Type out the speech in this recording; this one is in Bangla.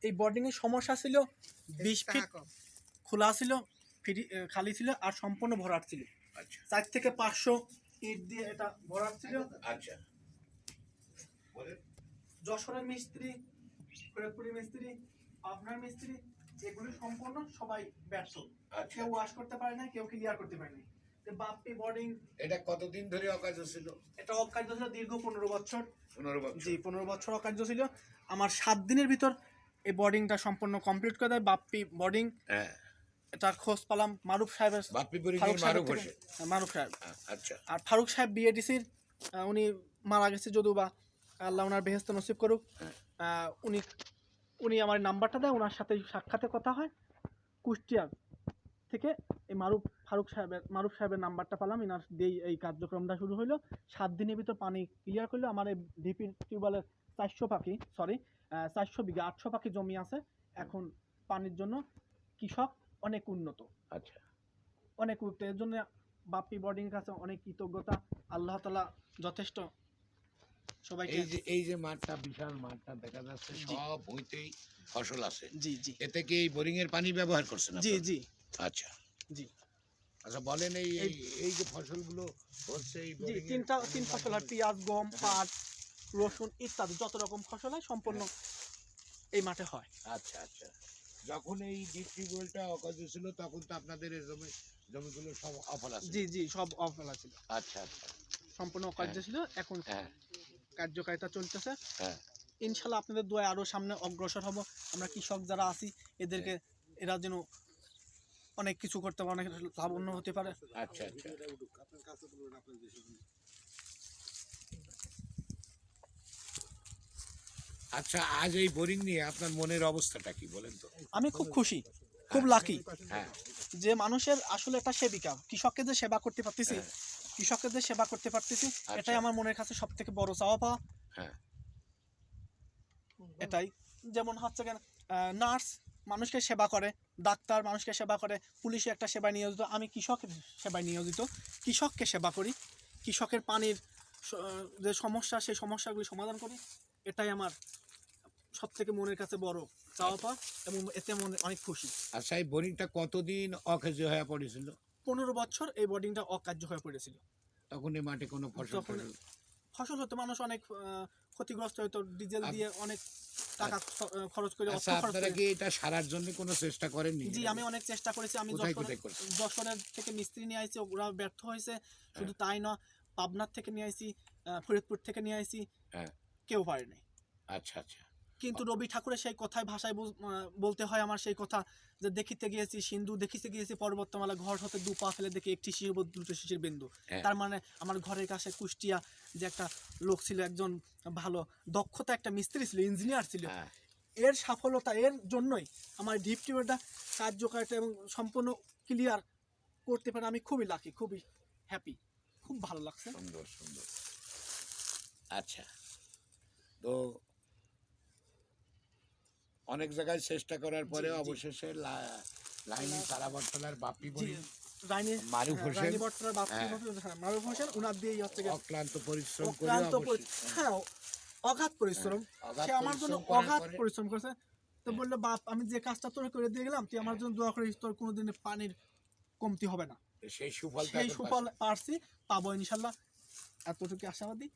এই বোর্ডিংয়ের সমস্যা ছিল 20 ফিট খোলা ছিল, খালি ছিল, আর সম্পূর্ণ ভরাট ছিল। আচ্ছা 4 থেকে 500 ইট দিয়ে এটা ভরাট ছিল। আচ্ছা যশোরের মিস্ত্রি, ফরিদপুরের মিস্ত্রি, আপনার মিস্ত্রি, এগুলো সম্পূর্ণ সবাই ব্যর্থ। কেউ ওয়াশ করতে পারে না, কেউ ক্লিয়ার করতে পারে না। বাপ্পি বোর্ডিং এটা কতদিন ধরে অকার্য ছিল? এটা অকার্য ছিল দীর্ঘ 15 বছর। 15 বছর? জি 15 বছর অকার্য ছিল। আমার 7 দিনের ভিতর এই বোর্ডিংটা সম্পূর্ণ কমপ্লিট করে দেয় বাপ্পি বোর্ডিং। হ্যাঁ এটা খোঁজ পেলাম মারুফ সাহেবের, বাপ্পি বোর্ডিং এর মারুফ সাহেব। আচ্ছা আর ফারুক সাহেব বিএডিসির, উনি মারা গেছে যদিও বা, আল্লাহ ওনার বেহেস্ত নসিব করুক। উনি উনি আমার নাম্বারটা দেয়, ওনার সাথে সাক্ষাতে কথা হয়। কুষ্টিয়া থেকে এই মারুফ সাহেবের নাম্বারটা পেলাম, এনার দিয়েই এই কার্যক্রমটা শুরু হলো। 7 দিনের ভিতর পানি ক্লিয়ার করলো। আমার এই ডিপি টিউবওয়েলের 400 বিঘা 800 পাখি জমি আছে। এখন পানির জন্য কৃষক অনেক উন্নত। আচ্ছা অনেক উন্নত। এর জন্য বাপ্পি বোর্ডিং এর কাছে অনেক কৃতজ্ঞতা। আল্লাহ তাআলা যথেষ্ট সবাইকে। এই যে মাঠটা, বিশাল মাঠটা দেখা যাচ্ছে, সব ভুঁইতেই ফসল আছে। জি জি। এতে কি এই বোরিং এর পানি ব্যবহার করছেন? জি জি। আচ্ছা জি আচ্ছা বলেন, এই যে ফসলগুলো হচ্ছে এই জি, তিন ফসল হয়, পেঁয়াজ, গম, পাট, রসুন ইত্যাদি যত রকম ফসল হয় সম্পূর্ণ এই মাঠে হয়। আচ্ছা আচ্ছা। যখন এই ডিপ টিউবওয়েলটা অকার্য ছিল তখন তো আপনাদের এই জমিগুলো সব অফল আছে? জি জি, সব অফল ছিল। আচ্ছা আচ্ছা, সম্পূর্ণ অকার্য ছিল। এখন হ্যাঁ কার্যকারিতা চলতেছে। হ্যাঁ ইনশাল্লাহ আপনাদের দোয়ায় আরো সামনে অগ্রসর হব। আমরা কৃষক যারা আছি এদেরকে, এরা যেন অনেক কিছু করতে পারে, অনেক লাভবান হতে পারে। আচ্ছা আচ্ছা। আচ্ছা, আজ এই বোরিং নিয়ে আপনার মনের অবস্থাটা কি বলেন তো? আমি খুব খুশি, খুব লাকি হ্যাঁ যে মানুষের আসলে একটা সেবিকা, কৃষককে যে সেবা করতে পারতেছি, এটাই আমার মনের কাছে সব থেকে বড় চাওয়া পাওয়া। হ্যাঁ এটাই। যেমন হচ্ছে কেন, নার্স মানুষকে সেবা করে, ডাক্তার মানুষকে সেবা করে, পুলিশে একটা সেবায় নিয়োজিত, আমি কৃষকের সেবায় নিয়োজিত। কৃষককে সেবা করি, কৃষকের পানির যে সমস্যা, সেই সমস্যাগুলি সমাধান করি। এটাই আমার সব থেকে মনের কাছে বড় চাওয়া পাওয়া, এবং এতে মনে অনেক খুশি। আচ্ছা, এই বোরিংটা কতদিন অকার্য হয়ে পড়েছিল? 15 বছর এই বোর্ডিংটা অকার্য হয়ে পড়েছিল। তখন এই মাঠে কোনো ফসল হতো, মানুষ অনেক ক্ষতিগ্রস্ত হতো, ডিজেল দিয়ে অনেক টাকা খরচ করে। আচ্ছা, আপনারা কি এটা সারার জন্য কোনো চেষ্টা করেননি? জি, আমি অনেক চেষ্টা করেছি। আমি যশোরের থেকে মিস্ত্রি নিয়ে আইছি, ওরা ব্যর্থ হয়েছে। শুধু তাই না, পাবনার থেকে নিয়ে আইছি, ফরিদপুর থেকে নিয়ে আইছি, কেউ পারেনি। আচ্ছা আচ্ছা। কিন্তু রবি ঠাকুরের সেই কথায় ভাষায় বলতে হয় আমার সেই কথা, যে দেখিতে গিয়েছি সিন্ধু, দেখিতে গিয়েছি পর্বতমালা, ঘর হতে 2 পা ফেলে দেখি একটি শিশির, 2টো শিশির বিন্দু। তার মানে আমার ঘরের কাছে কুষ্টিয়া যে একটা লোক ছিল, একজন ভালো দক্ষতা একটা মিস্ত্রি ছিল, ইঞ্জিনিয়ার ছিল, এর সফলতা, এর জন্যই আমার ডিপ টিউবওয়েলটা কার্যকারিতা এবং সম্পূর্ণ ক্লিয়ার করতে পারে। আমি খুবই লাকি, খুবই হ্যাপি, খুব ভালো লাগছে। সুন্দর সুন্দর। আচ্ছা, তো অনেক জায়গায় চেষ্টা করার পরে অবশেষে লাইনি তারাবট্টলার বাপ্পি বোরিং, মারুফ হোসেন, উনার দিয়েই হচ্ছে অক্লান্ত পরিশ্রম করে, হ্যাঁ অগাধ পরিশ্রম, সে আমার জন্য অগাধ পরিশ্রম করেছে। তো বললো, বাপ আমি যে কাজটা তোর করে দিয়ে গেলাম, তুই আমার জন্য দোয়া করিস, তোর কোনোদিন পানির কমতি হবে না। সেই সুফল পারছি, পাবো ইনশাল্লাহ, এতটুকু আশাবাদী।